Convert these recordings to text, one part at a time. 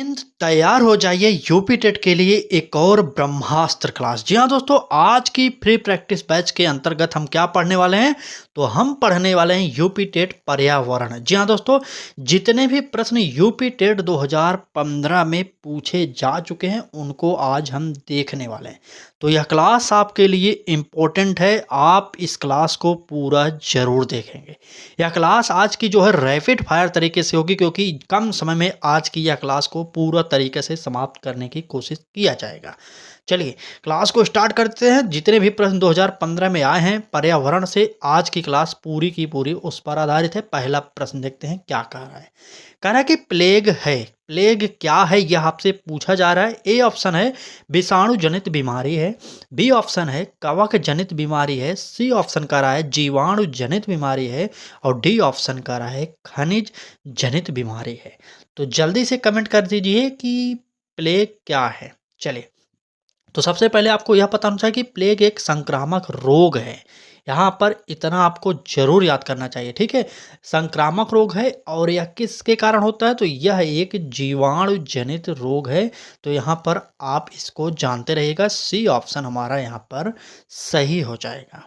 इन तैयार हो जाइए यूपी टेट के लिए एक और ब्रह्मास्त्र क्लास। जी हाँ दोस्तों, आज की फ्री प्रैक्टिस बैच के अंतर्गत हम क्या पढ़ने वाले हैं? तो हम पढ़ने वाले हैं यूपी टेट पर्यावरण। जी हाँ दोस्तों, जितने भी प्रश्न यूपी टेट 2015 में पूछे जा चुके हैं उनको आज हम देखने वाले हैं। तो यह क्लास आपके लिए इम्पोर्टेंट है, आप इस क्लास को पूरा जरूर देखेंगे। यह क्लास आज की जो है रैपिड फायर तरीके से होगी, क्योंकि कम समय में आज की यह क्लास को पूरा तरीके से समाप्त करने की कोशिश किया जाएगा। चलिए क्लास को स्टार्ट करते हैं। जितने भी प्रश्न 2015 में आए हैं पर्यावरण से, आज की क्लास पूरी की पूरी उस पर आधारित है। पहला प्रश्न देखते हैं क्या कह रहा है। कह रहा है कि प्लेग है। प्लेग क्या है यह आपसे पूछा जा रहा है। ए ऑप्शन है विषाणु जनित बीमारी है, बी ऑप्शन है कवक जनित बीमारी है, सी ऑप्शन कह रहा है जीवाणु जनित बीमारी है और डी ऑप्शन कह रहा है खनिज जनित बीमारी है। तो जल्दी से कमेंट कर दीजिए कि प्लेग क्या है। चलिए, तो सबसे पहले आपको यह पता होना चाहिए कि प्लेग एक संक्रामक रोग है। यहाँ पर इतना आपको जरूर याद करना चाहिए, ठीक है। संक्रामक रोग है और यह किसके कारण होता है? तो यह एक जीवाणु जनित रोग है। तो यहाँ पर आप इसको जानते रहिएगा। सी ऑप्शन हमारा यहाँ पर सही हो जाएगा,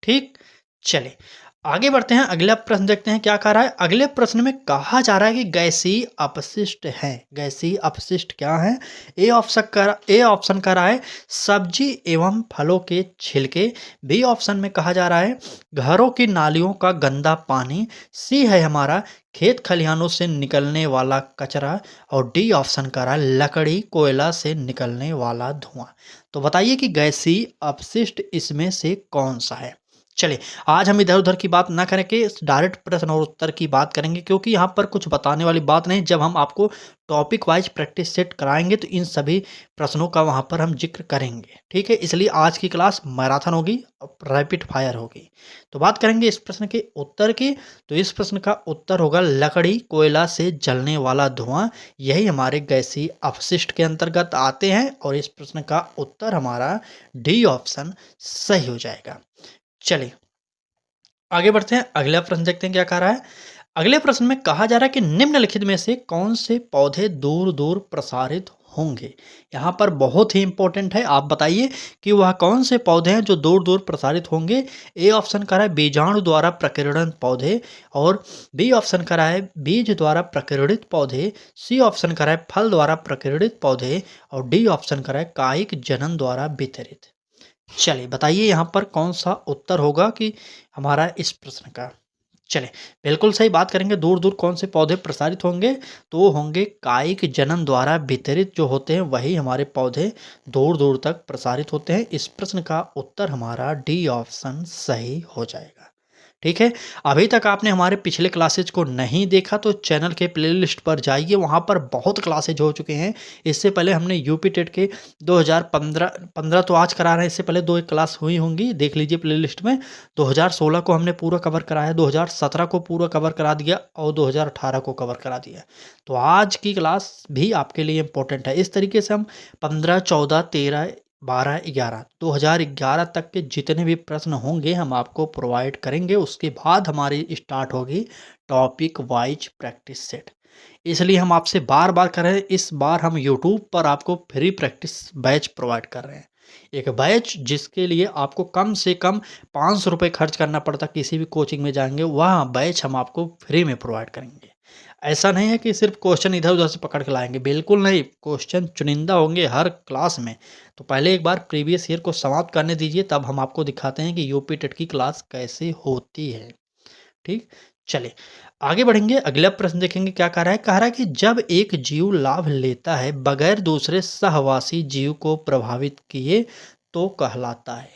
ठीक। चलिए आगे बढ़ते हैं, अगला प्रश्न देखते हैं क्या कह रहा है। अगले प्रश्न में कहा जा रहा है कि गैसीय अपशिष्ट है। गैसीय अपशिष्ट क्या है? ए ऑप्शन कह रहा है सब्जी एवं फलों के छिलके, बी ऑप्शन में कहा जा रहा है घरों की नालियों का गंदा पानी, सी है हमारा खेत खलिहानों से निकलने वाला कचरा और डी ऑप्शन कह रहा है लकड़ी कोयला से निकलने वाला धुआं। तो बताइए कि गैसीय अपशिष्ट इसमें से कौन सा है। चलिए आज हम इधर उधर की बात ना करें कि डायरेक्ट प्रश्न और उत्तर की बात करेंगे, क्योंकि यहाँ पर कुछ बताने वाली बात नहीं। जब हम आपको टॉपिक वाइज प्रैक्टिस सेट कराएंगे तो इन सभी प्रश्नों का वहाँ पर हम जिक्र करेंगे, ठीक है। इसलिए आज की क्लास मैराथन होगी, रैपिड फायर होगी। तो बात करेंगे इस प्रश्न के उत्तर की। तो इस प्रश्न का उत्तर होगा लकड़ी कोयला से जलने वाला धुआं। यही हमारे गैसीय अपशिष्ट के अंतर्गत आते हैं और इस प्रश्न का उत्तर हमारा डी ऑप्शन सही हो जाएगा। चलिए आगे बढ़ते हैं, अगला प्रश्न देखते हैं क्या कह रहा है। अगले प्रश्न में कहा जा रहा है कि निम्नलिखित में से कौन से पौधे दूर दूर प्रसारित होंगे। यहाँ पर बहुत ही इंपॉर्टेंट है, आप बताइए कि वह कौन से पौधे हैं जो दूर दूर प्रसारित होंगे। ए ऑप्शन कह रहा है बीजाणु द्वारा प्रकीर्णन पौधे और बी ऑप्शन कह रहा है बीज द्वारा प्रकीर्णित पौधे, सी ऑप्शन कह रहा है फल द्वारा प्रकीर्णित पौधे और डी ऑप्शन कह रहा है कायिक जनन द्वारा वितरित। चलिए बताइए यहाँ पर कौन सा उत्तर होगा कि हमारा इस प्रश्न का। चलिए बिल्कुल सही बात करेंगे। दूर दूर कौन से पौधे प्रसारित होंगे? तो वो होंगे कायिक जनन द्वारा वितरित जो होते हैं, वही हमारे पौधे दूर दूर तक प्रसारित होते हैं। इस प्रश्न का उत्तर हमारा डी ऑप्शन सही हो जाएगा, ठीक है। अभी तक आपने हमारे पिछले क्लासेज को नहीं देखा तो चैनल के प्लेलिस्ट पर जाइए, वहाँ पर बहुत क्लासेज हो चुके हैं। इससे पहले हमने यूपी टेट के 2015 तो आज करा रहे हैं, इससे पहले दो एक क्लास हुई होंगी, देख लीजिए प्लेलिस्ट में। 2016 को हमने पूरा कवर करा है, 2017 को पूरा कवर करा दिया और 2018 को कवर करा दिया। तो आज की क्लास भी आपके लिए इम्पोर्टेंट है। इस तरीके से हम 15, 14, 13, 12, 11 2011 तक के जितने भी प्रश्न होंगे हम आपको प्रोवाइड करेंगे। उसके बाद हमारी स्टार्ट होगी टॉपिक वाइज प्रैक्टिस सेट। इसलिए हम आपसे बार बार कर रहे हैं, इस बार हम यूट्यूब पर आपको फ्री प्रैक्टिस बैच प्रोवाइड कर रहे हैं। एक बैच जिसके लिए आपको कम से कम 500 रुपये खर्च करना पड़ता, किसी भी कोचिंग में जाएंगे वह बैच हम आपको फ्री में प्रोवाइड करेंगे। ऐसा नहीं है कि सिर्फ क्वेश्चन इधर उधर से पकड़ के लाएंगे, बिल्कुल नहीं। क्वेश्चन चुनिंदा होंगे हर क्लास में। तो पहले एक बार प्रीवियस ईयर को समाप्त करने दीजिए, तब हम आपको दिखाते हैं कि यूपी टेट की क्लास कैसे होती है, ठीक। चलिए आगे बढ़ेंगे, अगला प्रश्न देखेंगे क्या कह रहा है। कह रहा है कि जब एक जीव लाभ लेता है बगैर दूसरे सहवासी जीव को प्रभावित किए तो कहलाता है।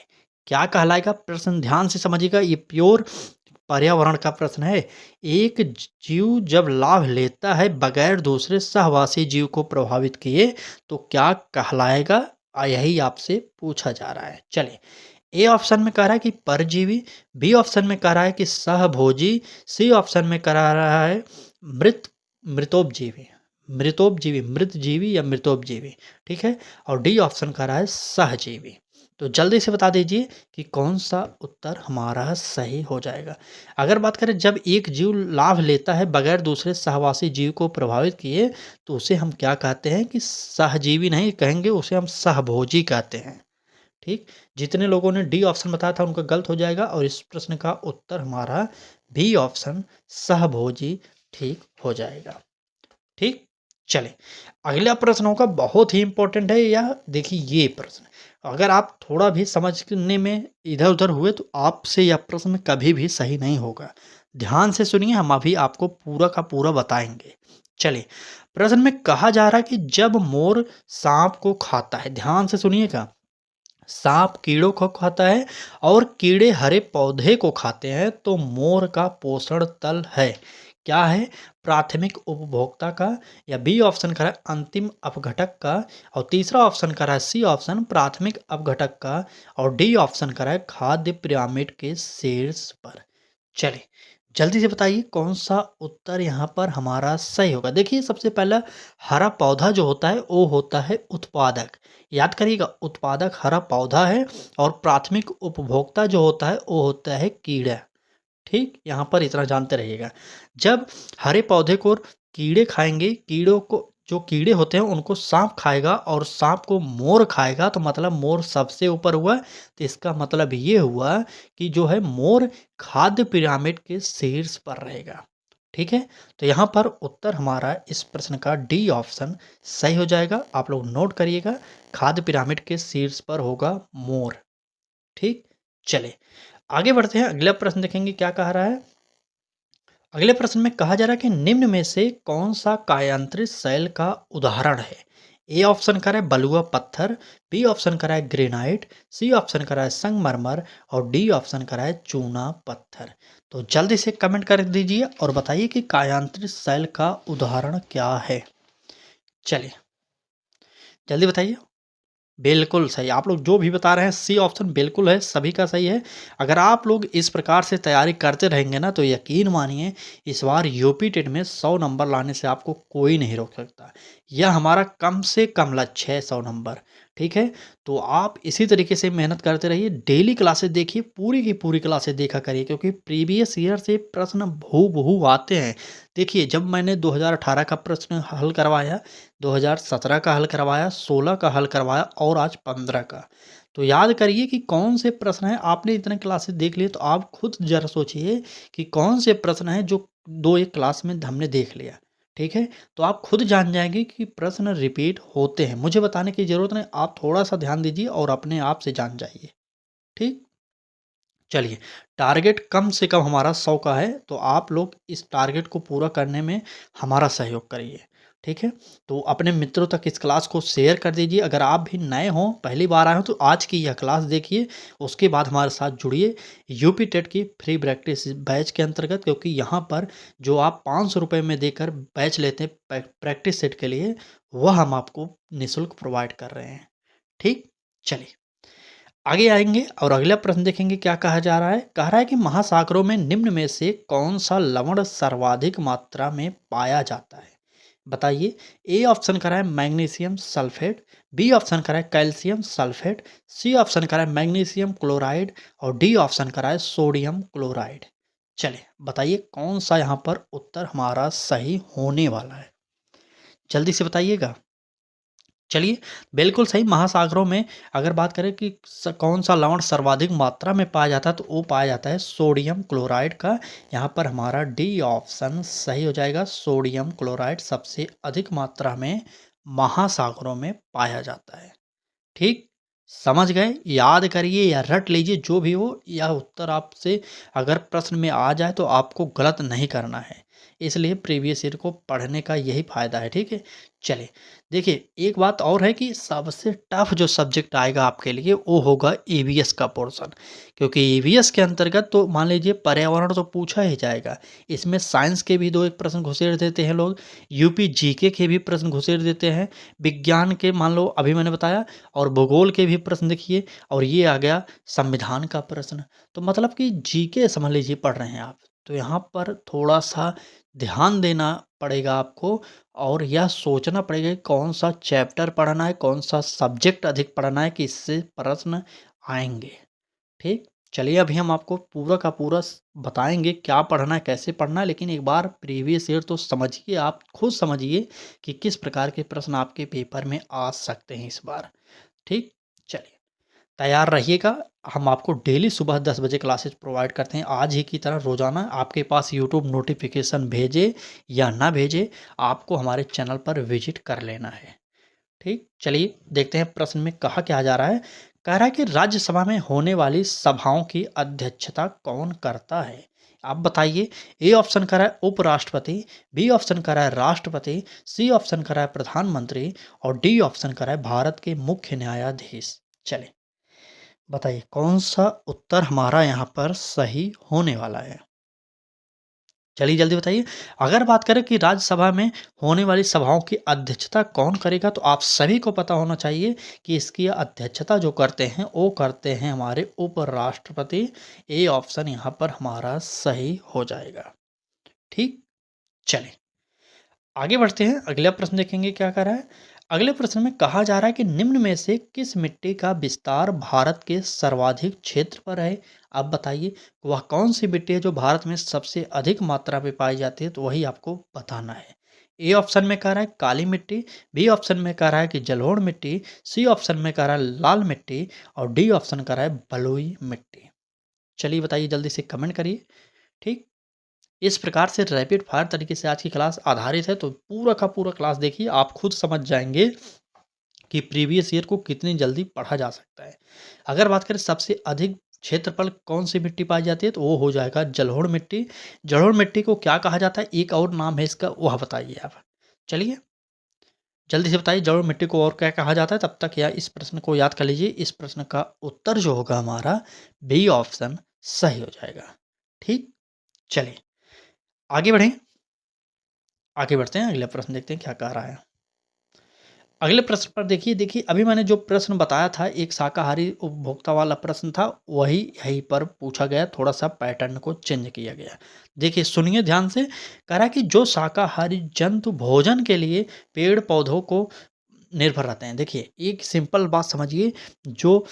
क्या कहलाएगा? प्रश्न ध्यान से समझिएगा, ये प्योर पर्यावरण का प्रश्न है। एक जीव जब लाभ लेता है बगैर दूसरे सहवासी जीव को प्रभावित किए तो क्या कहलाएगा? यही आपसे पूछा जा रहा है। चलिए ए ऑप्शन में कह रहा है कि परजीवी, बी ऑप्शन में कह रहा है कि सहभोजी, सी ऑप्शन में कह रहा है मृतोपजीवी मृत जीवी या मृतोपजीवी, ठीक है, और डी ऑप्शन कह रहा है सहजीवी। तो जल्दी से बता दीजिए कि कौन-सा उत्तर हमारा सही हो जाएगा। अगर बात करें जब एक जीव लाभ लेता है बगैर दूसरे सहवासी जीव को प्रभावित किए, तो उसे हम क्या कहते हैं कि सहजीवी नहीं कहेंगे, उसे हम सहभोजी कहते हैं। ठीक? जितने लोगों ने डी ऑप्शन बताया था उनका गलत हो जाएगा और इस प्रश्न का उत्तर हमारा बी ऑप्शन सहभोजी ठीक हो जाएगा। ठीक? चलें, अगला प्रश्न होगा बहुत ही इम्पोर्टेंट है यह देखिए ये प्रश्न। अगर आप थोड़ा भी समझने में इधर-उधर हुए तो आपसे यह प्रश्न कभी भी सही नहीं होगा। ध्यान से सुनिए हम अभी आपको पूरा का पूरा बताएँगे। चलिए, प्रश्न में कहा जा रहा है कि जब मोर साँप को खाता है, ध्यान से सुनिएगा। सांप कीड़ों को खाता है और कीड़े हरे पौधे को खाते हैं तो मोर का पोषण तल है क्या है प्राथमिक उपभोक्ता का या बी ऑप्शन करा है अंतिम अपघटक का और तीसरा ऑप्शन करा है सी ऑप्शन प्राथमिक अपघटक का और डी ऑप्शन करा है खाद्य पिरामिड के शीर्ष पर। चलिए जल्दी से बताइए कौन सा उत्तर यहाँ पर हमारा सही होगा। देखिए सबसे पहला हरा पौधा जो होता है वो होता है उत्पादक। याद करिएगा उत्पादक हरा पौधा है और प्राथमिक उपभोक्ता जो होता है वो होता है कीड़ा। ठीक यहाँ पर इतना जानते रहिएगा। जब हरे पौधे को कीड़े खाएंगे कीड़ों को जो कीड़े होते हैं उनको सांप खाएगा और सांप को मोर खाएगा तो मतलब मोर सबसे ऊपर हुआ। तो इसका मतलब ये हुआ कि जो है मोर खाद्य पिरामिड के शीर्ष पर रहेगा। ठीक है तो यहाँ पर उत्तर हमारा इस प्रश्न का डी ऑप्शन सही हो जाएगा। आप लोग नोट करिएगा खाद्य पिरामिड के शीर्ष पर होगा मोर। ठीक चले आगे बढ़ते हैं अगला प्रश्न देखेंगे क्या कह रहा है। अगले प्रश्न में कहा जा रहा है कि निम्न में से कौन सा कायांतरित शैल का उदाहरण है। ए ऑप्शन करा है बलुआ पत्थर, बी ऑप्शन करा है ग्रेनाइट, सी ऑप्शन करा है संगमरमर और डी ऑप्शन करा है चूना पत्थर। तो जल्दी से कमेंट कर दीजिए और बताइए कि कायांतरित शैल का उदाहरण क्या है। चलिए जल्दी बताइए। बिल्कुल सही, आप लोग जो भी बता रहे हैं सी ऑप्शन बिल्कुल है, सभी का सही है। अगर आप लोग इस प्रकार से तैयारी करते रहेंगे ना तो यकीन मानिए इस बार यूपी टेट में 100 नंबर लाने से आपको कोई नहीं रोक सकता। यह हमारा कम से कम लक्ष्य है 100 नंबर। ठीक है तो आप इसी तरीके से मेहनत करते रहिए, डेली क्लासेस देखिए, पूरी की पूरी क्लासेस देखा करिए क्योंकि प्रीवियस ईयर से प्रश्न हूबहू आते हैं। देखिए जब मैंने 2018 का प्रश्न हल करवाया, 2017 का हल करवाया, 16 का हल करवाया और आज 15 का। तो याद करिए कि कौन से प्रश्न हैं। आपने इतने क्लासेस देख लिए तो आप खुद ज़रा सोचिए कि कौन से प्रश्न हैं जो 2-1 क्लास में हमने देख लिया। ठीक है तो आप खुद जान जाएंगे कि प्रश्न रिपीट होते हैं। मुझे बताने की ज़रूरत नहीं, आप थोड़ा-सा ध्यान दीजिए और अपने आप से जान जाइए। ठीक? चलिए टारगेट कम से कम हमारा 100 का है तो आप लोग इस टारगेट को पूरा करने में हमारा सहयोग करिए। ठीक है तो अपने मित्रों तक इस क्लास को शेयर कर दीजिए। अगर आप भी नए हों पहली बार आए हो तो आज की यह क्लास देखिए, उसके बाद हमारे साथ जुड़िए यूपी टेट की फ्री प्रैक्टिस बैच के अंतर्गत, क्योंकि यहाँ पर जो आप 500 रुपये में देकर बैच लेते हैं प्रैक्टिस सेट के लिए वह हम आपको निःशुल्क प्रोवाइड कर रहे हैं। ठीक चलिए आगे आएंगे और अगला प्रश्न देखेंगे क्या कहा जा रहा है। कह रहा है कि महासागरों में निम्न में से कौन सा लवण सर्वाधिक मात्रा में पाया जाता है। बताइए। ए ऑप्शन करा है मैग्नीशियम सल्फेट, बी ऑप्शन करा है कैल्शियम सल्फेट, सी ऑप्शन करा है मैग्नीशियम क्लोराइड और डी ऑप्शन करा है सोडियम क्लोराइड। चलिए बताइए कौन सा यहाँ पर उत्तर हमारा सही होने वाला है, जल्दी से बताइएगा। चलिए बिल्कुल सही, महासागरों में अगर बात करें कि कौन सा लवण सर्वाधिक मात्रा में पाया जाता है तो वो पाया जाता है सोडियम क्लोराइड का। यहाँ पर हमारा डी ऑप्शन सही हो जाएगा। सोडियम क्लोराइड सबसे अधिक मात्रा में महासागरों में पाया जाता है। ठीक समझ गए, याद करिए या रट लीजिए जो भी हो, यह उत्तर आपसे अगर प्रश्न में आ जाए तो आपको गलत नहीं करना है। इसलिए प्रीवियस ईयर को पढ़ने का यही फ़ायदा है। ठीक है चलिए देखिए एक बात और है कि सबसे टफ जो सब्जेक्ट आएगा आपके लिए वो होगा ईवीएस का पोर्शन, क्योंकि ईवीएस के अंतर्गत तो मान लीजिए पर्यावरण तो पूछा ही जाएगा, इसमें साइंस के भी 2-1 प्रश्न घुसेड़ देते हैं लोग, यूपी जीके के भी प्रश्न घुसेड़ देते हैं, विज्ञान के मान लो अभी मैंने बताया और भूगोल के भी प्रश्न देखिए और ये आ गया संविधान का प्रश्न। तो मतलब कि जीके समझ लीजिए पढ़ रहे हैं आप, तो यहाँ पर थोड़ा सा ध्यान देना पड़ेगा आपको और यह सोचना पड़ेगा कि कौन सा चैप्टर पढ़ना है, कौन सा सब्जेक्ट अधिक पढ़ना है कि इससे प्रश्न आएँगे। ठीक? चलिए अभी हम आपको पूरा का पूरा बताएँगे क्या पढ़ना है, कैसे पढ़ना है, लेकिन एक बार प्रीवियस ईयर तो समझिए, आप खुद समझिए कि किस प्रकार के प्रश्न आपके पेपर में आ सकते हैं इस बार। ठीक? चलिए तैयार रहिएगा। हम आपको डेली सुबह 10 बजे क्लासेस प्रोवाइड करते हैं। आज ही की तरह रोज़ाना आपके पास यूट्यूब नोटिफिकेशन भेजे या ना भेजे, आपको हमारे चैनल पर विजिट कर लेना है। ठीक? चलिए देखते हैं प्रश्न में कहा क्या जा रहा है। कह रहा है कि राज्यसभा में होने वाली सभाओं की अध्यक्षता कौन करता है? आप बताइए। ए ऑप्शन कह रहा है उपराष्ट्रपति, बी ऑप्शन कह रहा है राष्ट्रपति, सी ऑप्शन कह रहा है प्रधानमंत्री और डी ऑप्शन कह रहा है भारत के मुख्य न्यायाधीश। चलिए बताइए कौन सा उत्तर हमारा यहाँ पर सही होने वाला है? चलिए जल्दी बताइए। अगर बात करें कि राज्यसभा में होने वाली सभाओं की अध्यक्षता कौन करेगा, तो आप सभी को पता होना चाहिए कि इसकी अध्यक्षता जो करते हैं वो करते हैं हमारे उपराष्ट्रपति। ए ऑप्शन यहाँ पर हमारा सही हो जाएगा। ठीक? चलिए आगे बढ़ते हैं। अगला प्रश्न देखेंगे क्या कह रहा है। अगले प्रश्न में कहा जा रहा है कि निम्न में से किस मिट्टी का विस्तार भारत के सर्वाधिक क्षेत्र पर है? आप बताइए वह कौन सी मिट्टी है जो भारत में सबसे अधिक मात्रा में पाई जाती है, तो वही आपको बताना है। ए ऑप्शन में कह रहा है काली मिट्टी, बी ऑप्शन में कह रहा है कि जलोढ़ मिट्टी, सी ऑप्शन में कह रहा है लाल मिट्टी और डी ऑप्शन कह रहा है बलुई मिट्टी। चलिए बताइए जल्दी से कमेंट करिए। ठीक? इस प्रकार से रैपिड फायर तरीके से आज की क्लास आधारित है, तो पूरा का पूरा क्लास देखिए, आप खुद समझ जाएँगे कि प्रीवियस ईयर को कितनी जल्दी पढ़ा जा सकता है। अगर बात करें सबसे अधिक क्षेत्रफल कौन-सी मिट्टी पाई जाती है, तो वो हो जाएगा जलोढ़ मिट्टी। जलोढ़ मिट्टी को क्या कहा जाता है? एक और नाम है इसका, वह बताइए आप। चलिए, जल्दी से बताइए जलोढ़ मिट्टी को और क्या कहा जाता है? तब तक या इस प्रश्न को याद कर लीजिए। इस प्रश्न का उत्तर जो होगा हमारा बी ऑप्शन सही हो जाएगा। ठीक? चलिए, आगे बढ़ें। आगे बढ़ते हैं, अगला प्रश्न देखते हैं क्या कह रहा है। अगले प्रश्न पर देखिए अभी मैंने जो प्रश्न बताया था एक शाकाहारी उपभोक्ता वाला प्रश्न था, वही यहीं पर पूछा गया, थोड़ा-सा पैटर्न को चेंज किया गया। देखिए सुनिए ध्यान से, कह रहा है कि जो शाकाहारी जंतु भोजन के लिए पेड़-पौधों को निर्भर रहते हैं। देखिए एक सिंपल बात समझिए, जो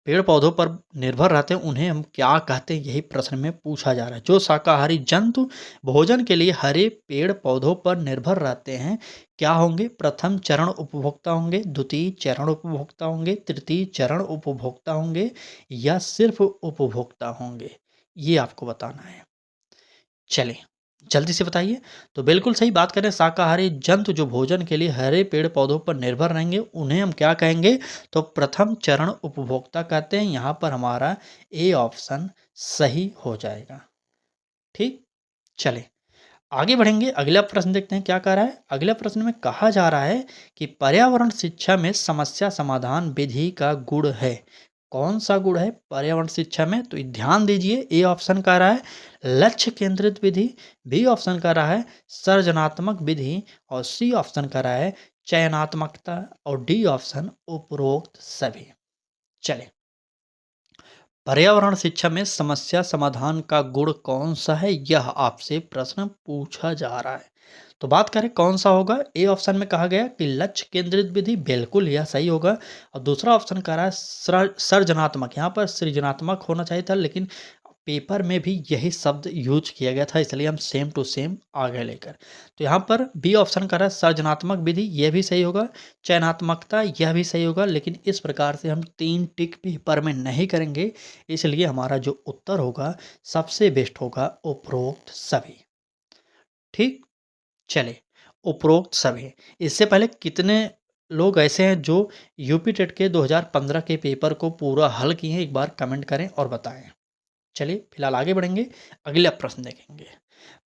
पेड़-पौधों पर निर्भर रहते हैं, उन्हें हम क्या कहते हैं? यही प्रश्न में पूछा जा रहा है। जो शाकाहारी जंतु भोजन के लिए हरे पेड़-पौधों पर निर्भर रहते हैं, क्या होंगे? प्रथम चरण उपभोक्ता होंगे, द्वितीय चरण उपभोक्ता होंगे, तृतीय चरण उपभोक्ता होंगे या सिर्फ़ उपभोक्ता होंगे? ये आपको बताना है। चलिए, जल्दी से बताइए। तो बिल्कुल सही बात करें, शाकाहारी जंतु जो भोजन के लिए हरे पेड़-पौधों पर निर्भर रहेंगे, उन्हें हम क्या कहेंगे? तो प्रथम चरण उपभोक्ता कहते हैं। यहाँ पर हमारा ए ऑप्शन सही हो जाएगा। ठीक? चलें, आगे बढ़ेंगे। अगला प्रश्न देखते हैं क्या कह रहा है। अगले प्रश्न में कहा जा रहा है कि पर्यावरण शिक्षा में समस्या समाधान विधि का गुण है। कौन सा गुण है पर्यावरण शिक्षा में? तो ध्यान दीजिए। ए ऑप्शन कह रहा है लक्ष्य केंद्रित विधि, बी ऑप्शन कह रहा है सृजनात्मक विधि और सी ऑप्शन कह रहा है चयनात्मकता और डी ऑप्शन उपरोक्त सभी। चले, पर्यावरण शिक्षा में समस्या समाधान का गुण कौन सा है, यह आपसे प्रश्न पूछा जा रहा है। तो बात करें कौन सा होगा। ए ऑप्शन में कहा गया कि लक्ष्य केंद्रित विधि, बिल्कुल यह सही होगा। और दूसरा ऑप्शन कह रहा है सृजनात्मक, यहाँ पर सृजनात्मक होना चाहिए था, लेकिन पेपर में भी यही शब्द यूज किया गया था, इसलिए हम सेम टू सेम आगे लेकर। तो यहाँ पर बी ऑप्शन कह रहा है सृजनात्मक विधि, यह भी सही होगा। चयनात्मकता, यह भी सही होगा। लेकिन इस प्रकार से हम 3 टिक पेपर में नहीं करेंगे, इसलिए हमारा जो उत्तर होगा सबसे बेस्ट होगा उपरोक्त सभी। ठीक? चलिए, उपरोक्त सभी। इससे पहले कितने लोग ऐसे हैं जो यूपी टेट के 2015 के पेपर को पूरा हल किए हैं, एक बार कमेंट करें और बताएं। चलिए फिलहाल आगे बढ़ेंगे, अगला प्रश्न देखेंगे।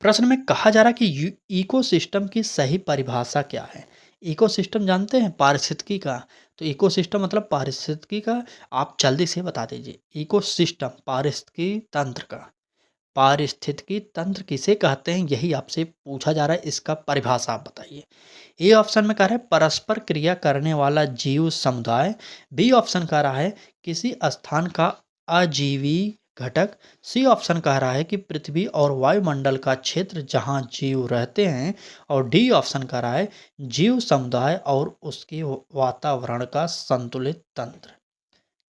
प्रश्न में कहा जा रहा है कि इकोसिस्टम की सही परिभाषा क्या है? इकोसिस्टम जानते हैं? पारिस्थितिकी का। तो इकोसिस्टम मतलब पारिस्थितिकी का, आप जल्दी से बता दीजिए। इकोसिस्टम पारिस्थितिकी तंत्र का, पारिस्थितिकी तंत्र किसे कहते हैं, यही आपसे पूछा जा रहा है। इसका परिभाषा आप बताइए। ए ऑप्शन में कह रहा है परस्पर क्रिया करने वाला जीव समुदाय, बी ऑप्शन कह रहा है किसी स्थान का अजीवी घटक। सी ऑप्शन कह रहा है कि पृथ्वी और वायुमंडल का क्षेत्र जहां जीव रहते हैं। और डी ऑप्शन कह रहा है जीव समुदाय और उसके वातावरण का संतुलित तंत्र।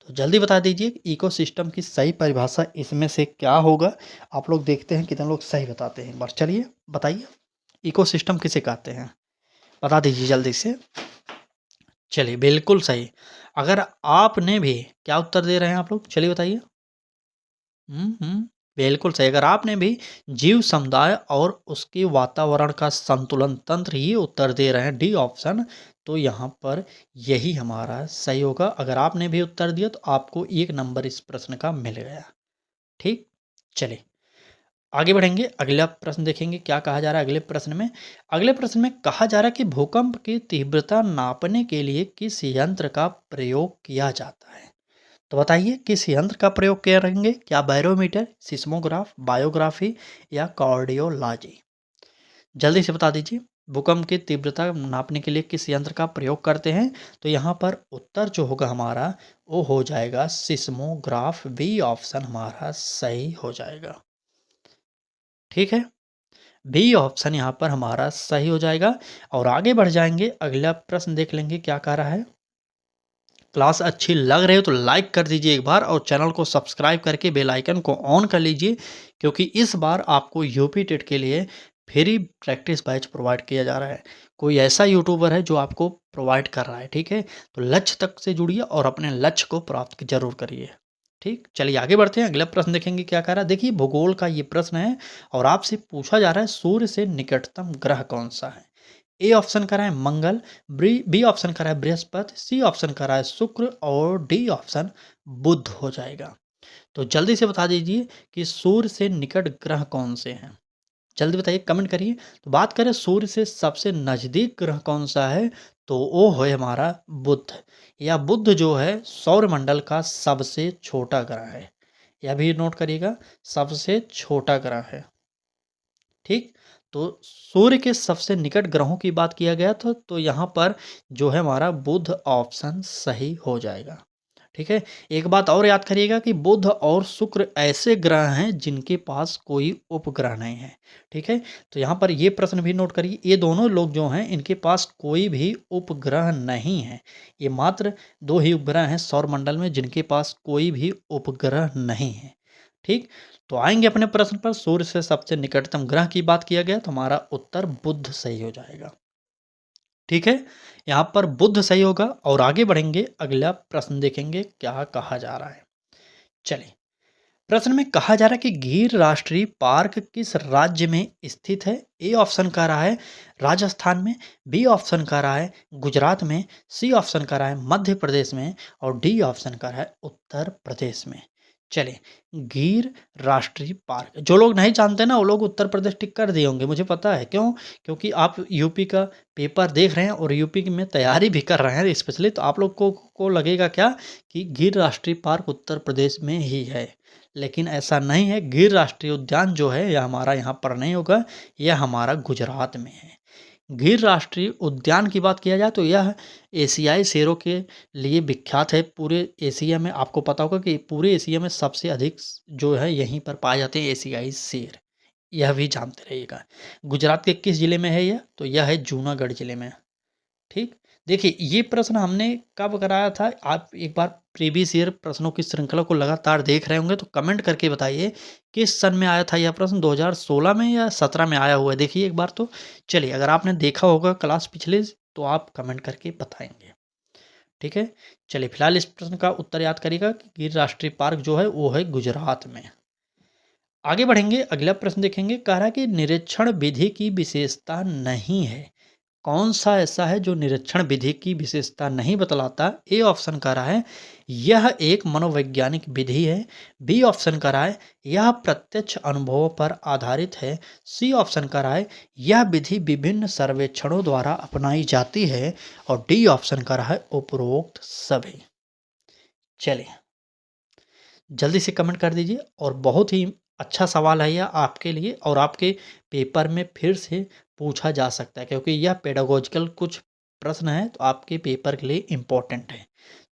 तो जल्दी बता दीजिए इकोसिस्टम की सही परिभाषा इसमें से क्या होगा। आप लोग देखते हैं कितने लोग सही बताते हैं, एक बार चलिए बताइए इकोसिस्टम किसे कहते हैं, बता दीजिए जल्दी से। चलिए बिल्कुल सही। अगर आपने भी क्या उत्तर दे रहे हैं आप लोग, चलिए बताइए। बिल्कुल सही। अगर आपने भी जीव समुदाय और उसके वातावरण का संतुलन तंत्र ही उत्तर दे रहे हैं डी ऑप्शन, तो यहाँ पर यही हमारा सही होगा। अगर आपने भी उत्तर दिया तो आपको 1 नंबर इस प्रश्न का मिल गया। ठीक, चलिए आगे बढ़ेंगे। अगला प्रश्न देखेंगे क्या कहा जा रहा है अगले प्रश्न में। अगले प्रश्न में कहा जा रहा है कि भूकंप की तीव्रता नापने के लिए किस यंत्र का प्रयोग किया जाता है। तो बताइए किस यंत्र का प्रयोग करेंगे, क्या बैरोमीटर, सिस्मोग्राफ, बायोग्राफी या कार्डियोलॉजी। जल्दी से बता दीजिए भूकंप की तीव्रता नापने के लिए किस यंत्र का प्रयोग करते हैं। तो यहाँ पर उत्तर जो होगा हमारा वो हो जाएगा सिस्मोग्राफ। बी ऑप्शन हमारा सही हो जाएगा। ठीक है, बी ऑप्शन यहाँ पर हमारा सही हो जाएगा। और आगे बढ़ जाएंगे, अगला प्रश्न देख लेंगे क्या कह रहा है। क्लास अच्छी लग रही हो तो लाइक कर दीजिए एक बार, और चैनल को सब्सक्राइब करके बेल आइकन को ऑन कर लीजिए, क्योंकि इस बार आपको यूपी टेट के लिए फ्री प्रैक्टिस बैच प्रोवाइड किया जा रहा है। कोई ऐसा यूट्यूबर है जो आपको प्रोवाइड कर रहा है, ठीक है। तो लक्ष्य तक से जुड़िए और अपने लक्ष्य को प्राप्त जरूर करिए। ठीक, चलिए आगे बढ़ते हैं। अगला प्रश्न देखेंगे क्या कह रहा है। देखिए भूगोल का ये प्रश्न है और आपसे पूछा जा रहा है सूर्य से निकटतम ग्रह कौन सा है। ए ऑप्शन करा है मंगल, बी ऑप्शन करा है बृहस्पति, सी ऑप्शन करा है शुक्र और डी ऑप्शन बुध हो जाएगा। तो जल्दी से बता दीजिए कि सूर्य से निकट ग्रह कौन से हैं। जल्दी बताइए, कमेंट करिए। तो बात करें सूर्य से सबसे नज़दीक ग्रह कौन सा है, तो वो है हमारा बुध। या बुध जो है सौरमंडल का सबसे छोटा ग्रह है। यह भी नोट करिएगा, सबसे छोटा ग्रह है। ठीक, तो सूर्य के सबसे निकट ग्रहों की बात किया गया था, तो यहाँ पर जो है हमारा बुध ऑप्शन सही हो जाएगा। ठीक है, एक बात और याद करिएगा कि बुध और शुक्र ऐसे ग्रह हैं जिनके पास कोई उपग्रह नहीं है। ठीक है, तो यहाँ पर ये प्रश्न भी नोट करिए, ये दोनों लोग जो हैं इनके पास कोई भी उपग्रह नहीं है। ये मात्र 2 ही उपग्रह हैं सौरमंडल में जिनके पास कोई भी उपग्रह नहीं है। ठीक, तो आएंगे अपने प्रश्न पर। सूर्य से सबसे निकटतम ग्रह की बात किया गया तो हमारा उत्तर बुध सही हो जाएगा। ठीक है, यहाँ पर बुध सही होगा। और आगे बढ़ेंगे, अगला प्रश्न देखेंगे क्या कहा जा रहा है। चलिए, प्रश्न में कहा जा रहा है कि गिर राष्ट्रीय पार्क किस राज्य में स्थित है। ए ऑप्शन कह रहा है राजस्थान में, बी ऑप्शन कह रहा है गुजरात में, सी ऑप्शन कह रहा है मध्य प्रदेश में और डी ऑप्शन कह रहा है उत्तर प्रदेश में। चलिए, गिर राष्ट्रीय पार्क, जो लोग नहीं जानते ना वो लोग उत्तर प्रदेश टिक कर दिए होंगे, मुझे पता है क्यों, क्योंकि आप यूपी का पेपर देख रहे हैं और यूपी में तैयारी भी कर रहे हैं स्पेशली, तो आप लोग को लगेगा क्या कि गिर राष्ट्रीय पार्क उत्तर प्रदेश में ही है। लेकिन ऐसा नहीं है। गिर राष्ट्रीय उद्यान जो है यह हमारा यहाँ पर नहीं होगा, यह हमारा गुजरात में है। गिर राष्ट्रीय उद्यान की बात किया जाए तो यह एशियाई शेरों के लिए विख्यात है। पूरे एशिया में आपको पता होगा कि पूरे एशिया में सबसे अधिक जो है यहीं पर पाए जाते हैं एशियाई शेर, यह भी जानते रहिएगा। गुजरात के किस जिले में है यह, तो यह है जूनागढ़ जिले में। ठीक, देखिए ये प्रश्न हमने कब कराया था, आप एक बार प्रीवियस ईयर प्रश्नों की श्रृंखला को लगातार देख रहे होंगे तो कमेंट करके बताइए किस सन में आया था यह प्रश्न, 2016 में या 17 में आया हुआ है, देखिए एक बार तो। चलिए, अगर आपने देखा होगा क्लास पिछले तो आप कमेंट करके बताएंगे। ठीक है, चलिए फिलहाल इस प्रश्न का उत्तर याद करिएगा कि गिर राष्ट्रीय पार्क जो है वो है गुजरात में। आगे बढ़ेंगे, अगला प्रश्न देखेंगे। कह रहा है कि निरीक्षण विधि की विशेषता नहीं है। कौन सा ऐसा है जो निरीक्षण विधि की विशेषता नहीं बतलाता। ए ऑप्शन कह रहा है यह एक मनोवैज्ञानिक विधि है, बी ऑप्शन कह रहा है यह प्रत्यक्ष अनुभवों पर आधारित है, सी ऑप्शन कह रहा है यह विधि विभिन्न सर्वेक्षणों द्वारा अपनाई जाती है और डी ऑप्शन कह रहा है उपरोक्त सभी। चलिए जल्दी से कमेंट कर दीजिए। और बहुत ही अच्छा सवाल है यह आपके लिए, और आपके पेपर में फिर से पूछा जा सकता है क्योंकि यह पेडागोजिकल कुछ प्रश्न है तो आपके पेपर के लिए इम्पोर्टेंट है।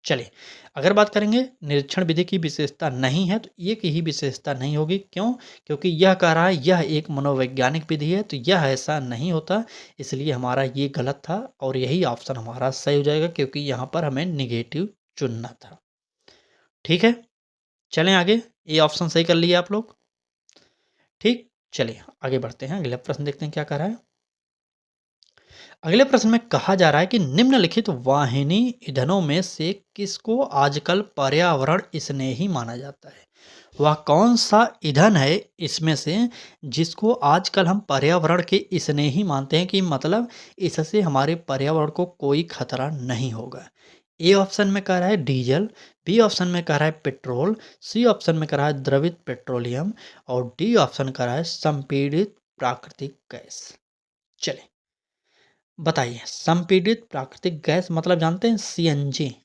चलिए, अगर बात करेंगे निरीक्षण विधि की विशेषता नहीं है तो एक ही विशेषता नहीं होगी। क्यों? क्योंकि यह कह रहा है यह एक मनोवैज्ञानिक विधि है, तो यह ऐसा नहीं होता। इसलिए हमारा ये गलत था और यही ऑप्शन हमारा सही हो जाएगा, क्योंकि यहाँ पर हमें निगेटिव चुनना था। ठीक है, चलें आगे। ये ऑप्शन सही कर लिए आप लोग। ठीक, चलिए आगे बढ़ते हैं। अगला प्रश्न देखते हैं क्या कह रहा है। अगले प्रश्न में कहा जा रहा है कि निम्नलिखित वाहिनी ईंधनों में से किसको आजकल पर्यावरण स्नेही माना जाता है? वह कौन सा ईंधन है इसमें से जिसको आजकल हम पर्यावरण के स्नेही मानते हैं, कि मतलब इससे हमारे पर्यावरण को कोई खतरा नहीं होगा? ए ऑप्शन में कह रहा है डीजल, बी ऑप्शन में कह रहा है पेट्रोल, सी ऑप्शन में कह रहा है द्रवित पेट्रोलियम और डी ऑप्शन कह रहा है संपीड़ित प्राकृतिक गैस। चले बताइए, संपीड़ित प्राकृतिक गैस मतलब जानते हैं? सीएनजी।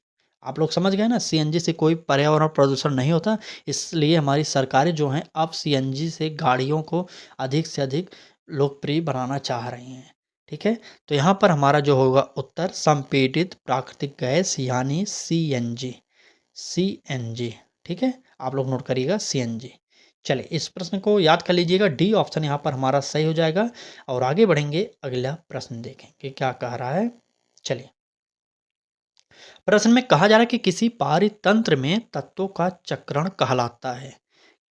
आप लोग समझ गए ना, सीएनजी से कोई पर्यावरण प्रदूषण नहीं होता। इसलिए हमारी सरकारें जो हैं अब सीएनजी से गाड़ियों को अधिक से अधिक लोकप्रिय बनाना चाह रही हैं। ठीक है, तो यहाँ पर हमारा जो होगा उत्तर संपीड़ित प्राकृतिक गैस यानी सीएनजी। सीएनजी, ठीक है, आप लोग नोट करिएगा सीएनजी। चलिए इस प्रश्न को याद कर लीजिएगा, डी ऑप्शन यहाँ पर हमारा सही हो जाएगा। और आगे बढ़ेंगे, अगला प्रश्न देखेंगे क्या कह रहा है। चलिए, प्रश्न में कहा जा रहा है कि किसी पारितंत्र में तत्वों का चक्रण कहलाता है।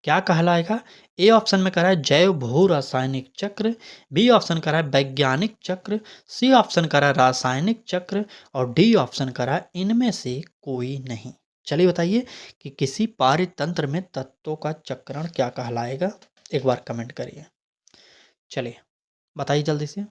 क्या कहलाएगा? ए ऑप्शन में कह रहा है जैव भू रासायनिक चक्र, बी ऑप्शन कह रहा है वैज्ञानिक चक्र, सी ऑप्शन कह रहा है रासायनिक चक्र और डी ऑप्शन कह रहा है इनमें से कोई नहीं। चलिए बताइए कि किसी पारितंत्र में तत्वों का चक्रण क्या कहलाएगा, एक बार कमेंट करिए। चलिए बताइए जल्दी से।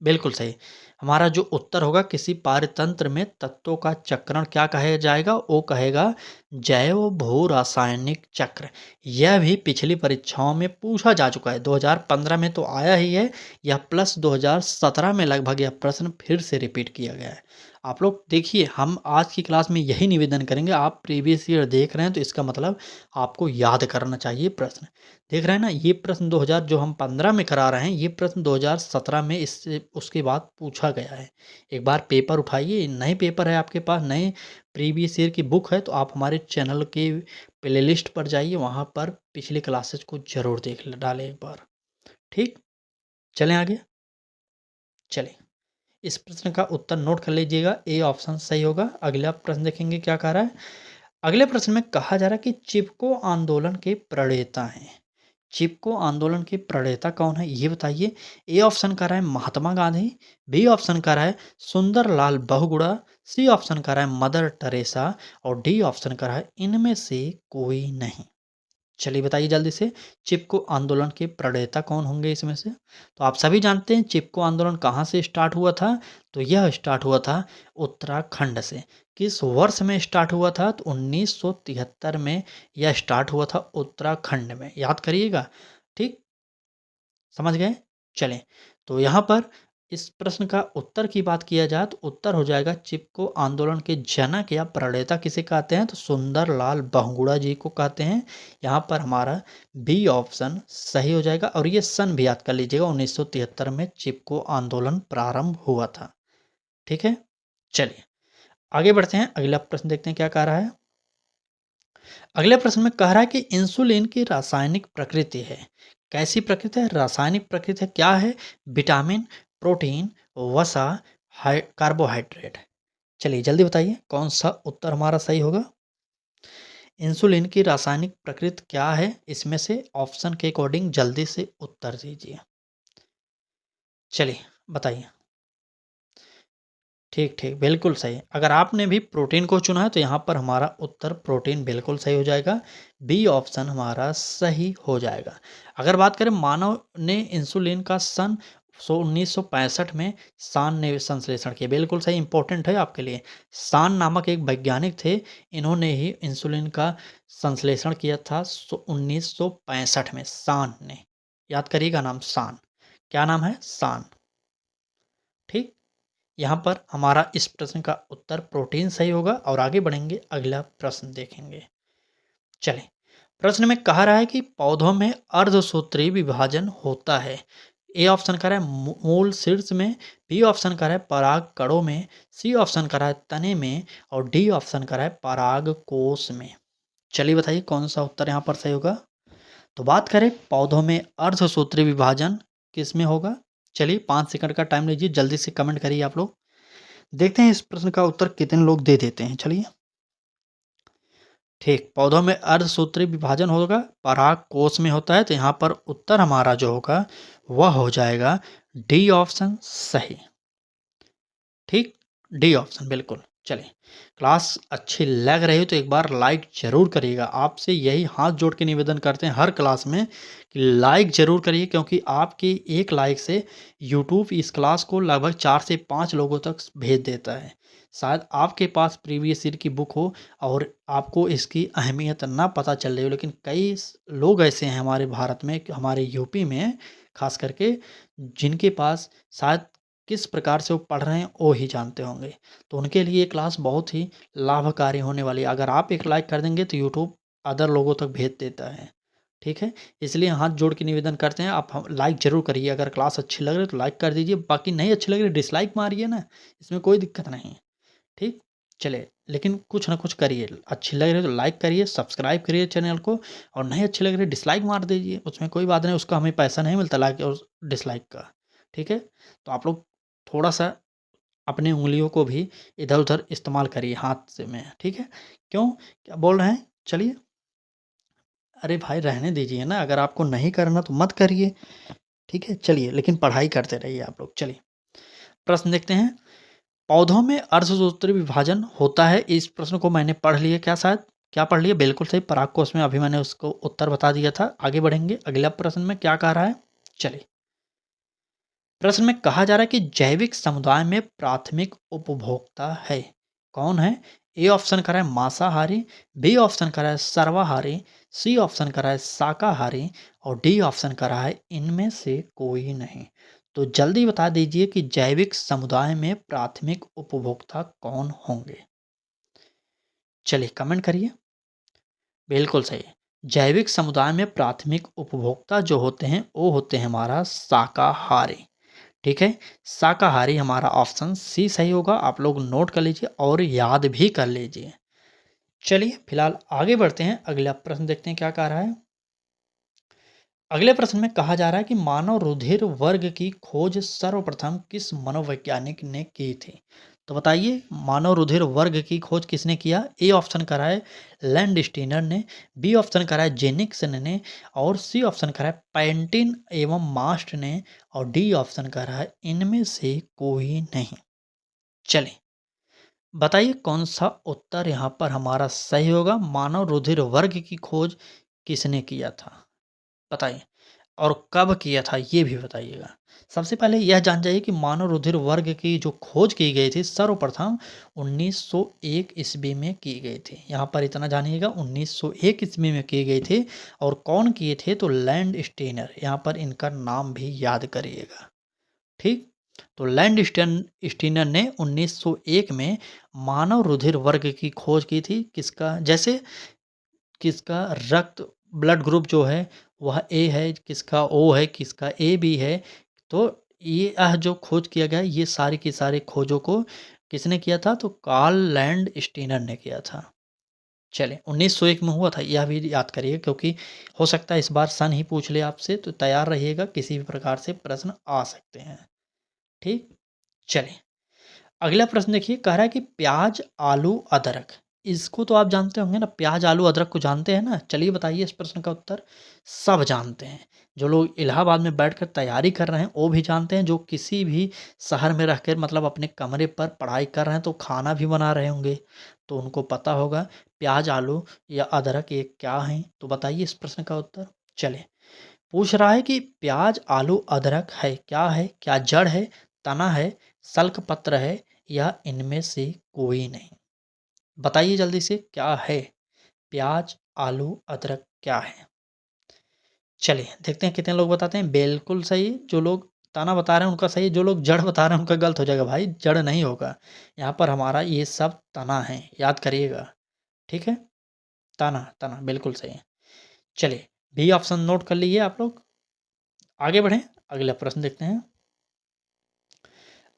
बिल्कुल सही। हमारा जो उत्तर होगा, किसी पारतंत्र में तत्वों का चक्रण क्या कहा जाएगा? वो कहेगा जैव भू रासायनिक चक्र। यह भी पिछली परीक्षाओं में पूछा जा चुका है, 2015 में तो आया ही है, यह प्लस 2017 में लगभग यह प्रश्न फिर से रिपीट किया गया है। आप लोग देखिए, हम आज की क्लास में यही निवेदन करेंगे। आप प्रीवियस ईयर देख रहे हैं तो इसका मतलब आपको याद करना चाहिए प्रश्न। देख रहे हैं ना, ये प्रश्न 2000 जो हम 15 में करा रहे हैं, ये प्रश्न 2017 में इससे उसके बाद पूछा गया है। एक बार पेपर उठाइए, नए पेपर है आपके पास, नए प्रीवियस ईयर की बुक है, तो आप हमारे चैनल के प्लेलिस्ट पर जाइए, वहाँ पर पिछली क्लासेस को ज़रूर देख डालें एक बार। ठीक, चलें आगे। चलें, इस प्रश्न का उत्तर नोट कर लीजिएगा, ए ऑप्शन सही होगा। अगला प्रश्न देखेंगे क्या कह रहा है। अगले प्रश्न में कहा जा रहा है कि चिपको आंदोलन के प्रणेता हैं। चिपको आंदोलन के प्रणेता कौन है, ये बताइए। ए ऑप्शन कह रहा है महात्मा गांधी, बी ऑप्शन कह रहा है सुंदरलाल बहुगुणा, सी ऑप्शन कह रहा है मदर टेरेसा और डी ऑप्शन कह रहा है इनमें से कोई नहीं। चलिए बताइए जल्दी से, चिपको आंदोलन के प्रणेता कौन होंगे इसमें से? तो आप सभी जानते हैं चिपको आंदोलन कहाँ से स्टार्ट हुआ था। तो यह स्टार्ट हुआ था उत्तराखंड से। किस वर्ष में स्टार्ट हुआ था? तो 1973 में यह स्टार्ट हुआ था उत्तराखंड में, याद करिएगा। ठीक, समझ गए। चलें, तो यहाँ पर इस प्रश्न का उत्तर की बात किया जाए तो उत्तर हो जाएगा चिपको आंदोलन के जनक या प्रणेता किसे कहते हैं? तो सुंदरलाल बहुगुणा जी को कहते हैं। यहाँ पर हमारा बी ऑप्शन सही हो जाएगा। और ये सन भी याद कर लीजिएगा, 1973 में चिपको आंदोलन प्रारंभ हुआ था। ठीक है, चलिए आगे बढ़ते हैं। अगला प्रश्न देखते हैं क्या कह रहा है। अगले प्रश्न में कह रहा है कि इंसुलिन की रासायनिक प्रकृति है। कैसी प्रकृति है? रासायनिक प्रकृति है, क्या है? विटामिन, प्रोटीन, वसा, कार्बोहाइड्रेट। चलिए जल्दी बताइए कौन सा उत्तर हमारा सही होगा। इंसुलिन की रासायनिक प्रकृति क्या है, इसमें से ऑप्शन के अकॉर्डिंग जल्दी से उत्तर दीजिए। चलिए बताइए। ठीक ठीक, बिल्कुल सही। अगर आपने भी प्रोटीन को चुना है तो यहाँ पर हमारा उत्तर प्रोटीन बिल्कुल सही हो जाएगा। बी ऑप्शन हमारा सही हो जाएगा। अगर बात करें मानव ने इंसुलिन का सन 1965 में सान ने संश्लेषण किया, बिल्कुल सही, इंपॉर्टेंट है आपके लिए। सान नामक एक वैज्ञानिक थे, इन्होंने ही इंसुलिन का संश्लेषण किया था 1965 में, सान ने। याद करिएगा नाम, सान। क्या नाम है? सान। ठीक, यहाँ पर हमारा इस प्रश्न का उत्तर प्रोटीन सही होगा। और आगे बढ़ेंगे, अगला प्रश्न देखेंगे। चलें, प्रश्न में कहा रहा है कि पौधों में अर्धसूत्री विभाजन होता है। ए ऑप्शन करा है मूल शीर्ष में, बी ऑप्शन करा है पराग कड़ों में, सी ऑप्शन करा है तने में और डी ऑप्शन करा है पराग कोश में। चलिए बताइए कौन सा उत्तर यहाँ पर सही होगा। तो बात करें पौधों में अर्धसूत्री विभाजन किस में होगा। चलिए 5 सेकंड का टाइम लीजिए, जल्दी से कमेंट करिए आप लोग। देखते हैं इस प्रश्न का उत्तर कितने लोग दे देते हैं। चलिए ठीक, पौधों में अर्धसूत्री विभाजन होगा, पराग कोश में होता है। तो यहाँ पर उत्तर हमारा जो होगा वह हो जाएगा डी ऑप्शन सही। ठीक, डी ऑप्शन बिल्कुल। चलिए, क्लास अच्छी लग रही हो तो एक बार लाइक ज़रूर करिएगा। आपसे यही हाथ जोड़ के निवेदन करते हैं हर क्लास में कि लाइक ज़रूर करिए, क्योंकि आपकी एक लाइक से यूट्यूब इस क्लास को लगभग 4 से 5 लोगों तक भेज देता है। शायद आपके पास प्रीवियस ईयर की बुक हो और आपको इसकी अहमियत ना पता चल रही हो, लेकिन कई लोग ऐसे हैं हमारे भारत में, हमारे यूपी में खास करके, जिनके पास शायद किस प्रकार से वो पढ़ रहे हैं वो ही जानते होंगे। तो उनके लिए ये क्लास बहुत ही लाभकारी होने वाली है। अगर आप एक लाइक कर देंगे तो यूट्यूब अदर लोगों तक भेज देता है। ठीक है, इसलिए हाथ जोड़ के निवेदन करते हैं आप लाइक ज़रूर करिए। अगर क्लास अच्छी लग रही है तो लाइक कर दीजिए, बाकी नहीं अच्छी लग रही डिसलाइक मारिए ना, इसमें कोई दिक्कत नहीं। ठीक, चलिए, लेकिन कुछ ना कुछ करिए। अच्छी लग रही है तो लाइक करिए, सब्सक्राइब करिए चैनल को, और नहीं अच्छी लग रही है डिसलाइक मार दीजिए, उसमें कोई बात नहीं, उसका हमें पैसा नहीं मिलता लाइक और डिसलाइक का। ठीक है, तो आप लोग थोड़ा-सा अपनी उँगलियों को भी इधर-उधर इस्तेमाल करिए हाथ से में, ठीक है? क्यों? क्या बोल रहे हैं? चलिए। अरे भाई रहने दीजिए ना, अगर आपको नहीं करना तो मत करिए, ठीक है? चलिए, लेकिन पढ़ाई करते रहिए आप लोग। चलिए, प्रश्न देखते हैं। पौधों में अर्धसूत्री विभाजन होता है, इस प्रश्न को मैंने पढ़ लिया क्या शायद? क्या पढ़ लिया? बिल्कुल सही, परागकोश में अभी मैंने उसको उत्तर बता दिया था। आगे बढ़ेंगे, अगला प्रश्न में क्या कह रहा है? चलिए। प्रश्न में कहा जा रहा है कि जैविक समुदाय में प्राथमिक उपभोक्ता है कौन है। ए ऑप्शन करा है मांसाहारी, बी ऑप्शन करा है सर्वाहारी, सी ऑप्शन करा है शाकाहारी और डी ऑप्शन करा है इनमें से कोई नहीं। तो जल्दी बता दीजिए कि जैविक समुदाय में प्राथमिक उपभोक्ता कौन होंगे। चलिए कमेंट करिए। बिल्कुल सही। जैविक समुदाय में प्राथमिक उपभोक्ता जो होते हैं वो होते हैं हमारा शाकाहारी। ठीक है, शाकाहारी हमारा ऑप्शन सी सही होगा। आप लोग नोट कर लीजिए और याद भी कर लीजिए। चलिए फिलहाल आगे बढ़ते हैं, अगला प्रश्न देखते हैं क्या कह रहा है। अगले प्रश्न में कहा जा रहा है कि मानव रुधिर वर्ग की खोज सर्वप्रथम किस मनोवैज्ञानिक ने की थी। तो बताइए मानव रुधिर वर्ग की खोज किसने किया। ए ऑप्शन करा है लैंडस्टीनर ने, बी ऑप्शन करा है जेनिक्सन ने और सी ऑप्शन करा है पैंटिन एवं मास्ट ने और डी ऑप्शन करा है इनमें से कोई नहीं। चलिए बताइए कौन सा उत्तर यहाँ पर हमारा सही होगा। मानव रुधिर वर्ग की खोज किसने किया था बताइए, और कब किया था ये भी बताइएगा। सबसे पहले यह जान जाइए कि मानव रुधिर वर्ग की जो खोज की गई थी सर्वप्रथम 1901 ईस्वी में की गई थी। यहाँ पर इतना जानिएगा 1901 ईस्वी में की गई थी। और कौन किए थे तो लैंड स्टेनर, यहाँ पर इनका नाम भी याद करिएगा। ठीक, तो लैंड स्टीनर ने 1901 में मानव रुधिर वर्ग की खोज की थी। किसका, जैसे किसका रक्त ब्लड ग्रुप जो है वह ए है, किसका ओ है, किसका ए बी है। तो ये जो खोज किया गया ये सारी की सारी खोजों को किसने किया था तो कार्ल लैंड स्टीनर ने किया था। चलिए 1901 में हुआ था यह भी याद करिए, क्योंकि हो सकता है इस बार सन ही पूछ ले आपसे, तो तैयार रहिएगा, किसी भी प्रकार से प्रश्न आ सकते हैं। ठीक, चलिए अगला प्रश्न देखिए, कह रहा है कि प्याज आलू अदरक, इसको तो आप जानते होंगे ना, प्याज आलू अदरक को जानते हैं ना। चलिए बताइए इस प्रश्न का उत्तर। सब जानते हैं, जो लोग इलाहाबाद में बैठकर तैयारी कर रहे हैं वो भी जानते हैं, जो किसी भी शहर में रहकर मतलब अपने कमरे पर पढ़ाई कर रहे हैं तो खाना भी बना रहे होंगे, तो उनको पता होगा प्याज आलू या अदरक ये क्या हैं। तो बताइए इस प्रश्न का उत्तर। चलिए पूछ रहा है कि प्याज आलू अदरक है क्या, है क्या जड़ है, तना है, सल्क पत्र है या इनमें से कोई नहीं। बताइए जल्दी से क्या है प्याज आलू अदरक क्या है। चलिए देखते हैं कितने लोग बताते हैं। बिल्कुल सही, जो लोग तना बता रहे हैं उनका सही, जो लोग जड़ बता रहे हैं उनका गलत हो जाएगा भाई, जड़ नहीं होगा। यहाँ पर हमारा ये सब तना है, याद करिएगा। ठीक है, तना तना बिल्कुल सही है। चलिए बी ऑप्शन नोट कर लीजिए आप लोग। आगे बढ़ें, अगला प्रश्न देखते हैं।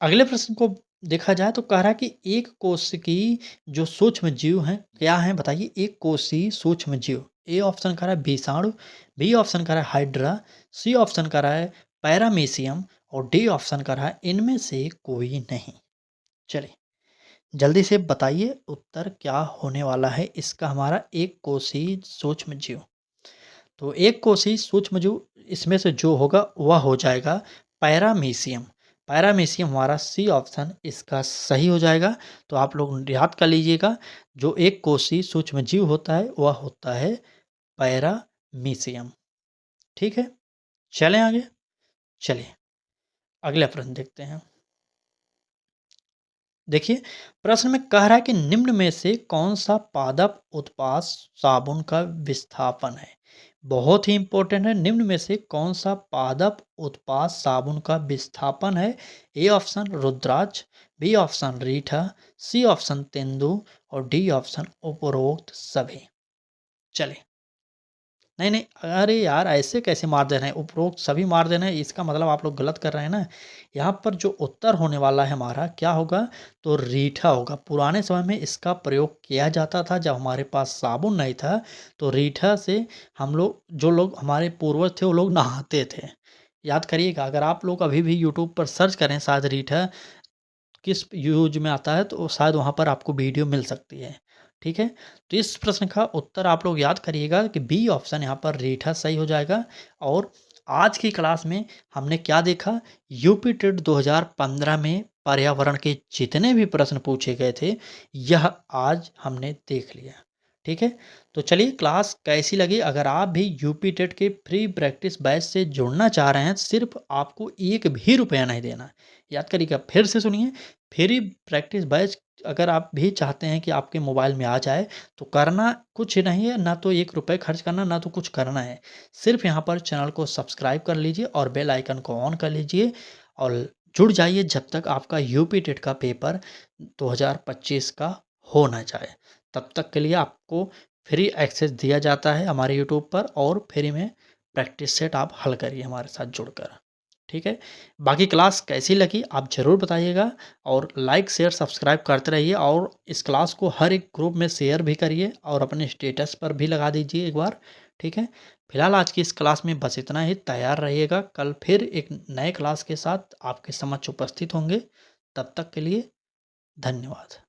अगले प्रश्न को देखा जाए तो कह रहा है कि एक कोशिकीय जो सूक्ष्म जीव हैं, क्या हैं बताइए? एक कोशिकीय सूक्ष्म जीव। ए ऑप्शन कह रहा है विषाणु, बी ऑप्शन कह रहा है हाइड्रा, सी ऑप्शन कह रहा है पैरामीशियम और डी ऑप्शन कह रहा है इनमें से कोई नहीं। चलिए, जल्दी से बताइए उत्तर क्या होने वाला है इसका हमारा एक कोशिकीय सूक्ष्म जीव। तो एक कोशिकीय सूक्ष्मजीव इसमें से जो होगा वह हो जाएगा पैरामीशियम। पैरामीशियम हमारा सी ऑप्शन इसका सही हो जाएगा। तो आप लोग याद कर लीजिएगा, जो एक कोशिकीय सूक्ष्मजीव होता है वह होता है पैरामीशियम। ठीक है, चलें आगे। चलिए, अगला प्रश्न देखते हैं। देखिए, प्रश्न में कह रहा है कि निम्न में से कौन सा पादप उत्पाद साबुन का विस्थापन है? बहुत ही इंपॉर्टेंट है। निम्न में से कौन सा पादप उत्पाद साबुन का विस्थापन है? ए ऑप्शन रुद्राक्ष, बी ऑप्शन रीठा, सी ऑप्शन तेंदु और डी ऑप्शन उपरोक्त सभी। चलिए, नहीं, नहीं, अरे यार ऐसे कैसे मार दे रहे हैं? उपरोक्त सभी मार दे रहे हैं, इसका मतलब आप लोग गलत कर रहे हैं ना। यहाँ पर जो उत्तर होने वाला है हमारा क्या होगा? तो रीठा होगा। पुराने समय में इसका प्रयोग किया जाता था जब हमारे पास साबुन नहीं था, तो रीठा से हम लोग जो लोग हमारे पूर्वज थे वो लोग नहाते थे। याद करिएगा, अगर आप लोग अभी भी यूट्यूब पर सर्च करें शायद रीठा किस यूज में आता है तो शायद वहाँ पर आपको वीडियो मिल सकती है। ठीक है? तो इस प्रश्न का उत्तर आप लोग याद करिएगा कि बी ऑप्शन यहाँ पर रीठा सही हो जाएगा। और आज की क्लास में हमने क्या देखा? यूपी टेट 2015 में पर्यावरण के जितने भी प्रश्न पूछे गए थे, यह आज हमने देख लिया। ठीक है? तो चलिए, क्लास कैसी लगी? अगर आप भी यूपी टेट के फ्री प्रैक्टिस बैच से जुड़ना चाह रहे हैं, सिर्फ आपको एक भी रुपया नहीं देना है। याद करिएगा, फिर से सुनिए, फ्री प्रैक्टिस बैच अगर आप भी चाहते हैं कि आपके मोबाइल में आ जाए, तो करना कुछ नहीं है, ना तो ₹1 खर्च करना, ना तो कुछ करना है। सिर्फ यहाँ पर चैनल को सब्सक्राइब कर लीजिए और बेल आइकन को ऑन कर लीजिए और जुड़ जाइए जब तक आपका यूपी टेट का पेपर 2025 का हो ना जाए। तब तक के लिए आपको फ्री एक्सेस दिया जाता है हमारे यूट्यूब पर और फ्री में प्रैक्टिस सेट आप हल करिए हमारे साथ जुड़कर। ठीक है? बाकी क्लास कैसी लगी आप ज़रूर बताइएगा और लाइक, शेयर, सब्सक्राइब करते रहिए और इस क्लास को हर एक ग्रुप में शेयर भी करिए और अपने स्टेटस पर भी लगा दीजिए एक बार। ठीक है? फिलहाल आज की इस क्लास में बस इतना ही। तैयार रहिएगा, कल फिर एक नए क्लास के साथ आपके समक्ष उपस्थित होंगे। तब तक के लिए धन्यवाद।